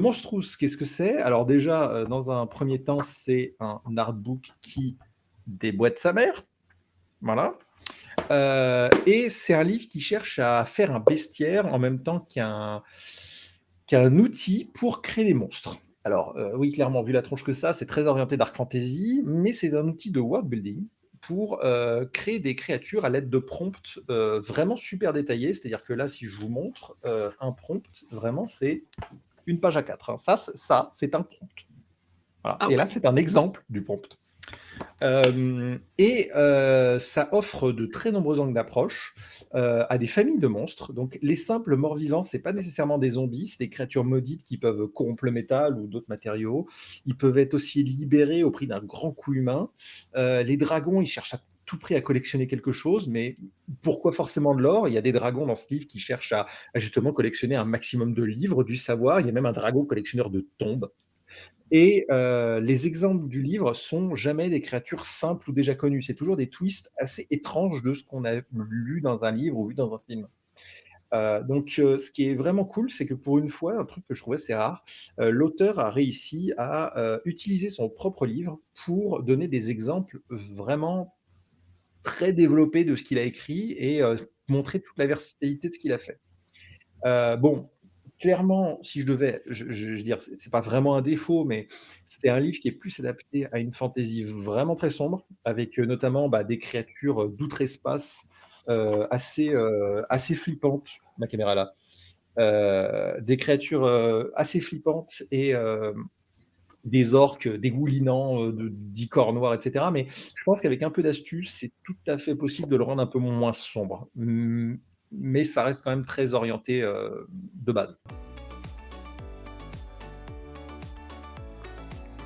Monstrous, qu'est-ce que c'est? Alors déjà, dans un premier temps, c'est un artbook qui déboîte sa mère, voilà. Et c'est un livre qui cherche à faire un bestiaire en même temps qu'un outil pour créer des monstres. Alors, oui, clairement, vu la tronche que ça, c'est très orienté dark fantasy, mais c'est un outil de world building pour, créer des créatures à l'aide de prompts, vraiment super détaillés. C'est-à-dire que là, si je vous montre, un prompt, vraiment, c'est une page A4, hein. Ça, c'est un prompt. Voilà. Ah Et là, ouais. c'est un exemple du prompt. Ça offre de très nombreux angles d'approche à des familles de monstres. Donc, les simples morts-vivants, c'est pas nécessairement des zombies, c'est des créatures maudites qui peuvent corrompre le métal ou d'autres matériaux. Ils peuvent être aussi libérés au prix d'un grand coup humain. Les dragons, ils cherchent à tout prix à collectionner quelque chose, mais pourquoi forcément de l'or? Il y a des dragons dans ce livre qui cherchent à justement collectionner un maximum de livres, du savoir. Il y a même un dragon collectionneur de tombes. Et les exemples du livre sont jamais des créatures simples ou déjà connues. C'est toujours des twists assez étranges de ce qu'on a lu dans un livre ou vu dans un film. Ce qui est vraiment cool, c'est que pour une fois, un truc que je trouvais assez rare, l'auteur a réussi à, utiliser son propre livre pour donner des exemples vraiment très développés de ce qu'il a écrit et montrer toute la versatilité de ce qu'il a fait. Bon, clairement, si je devais, je veux dire, c'est pas vraiment un défaut, mais c'est un livre qui est plus adapté à une fantaisie vraiment très sombre, avec, notamment, bah, des créatures, d'outre-espace, assez flippantes. Ma caméra est là. Des créatures, assez flippantes et des orques dégoulinants, de 10 corps noirs et cetera. Mais je pense qu'avec un peu d'astuce, c'est tout à fait possible de le rendre un peu moins sombre. Mais ça reste quand même très orienté, de base.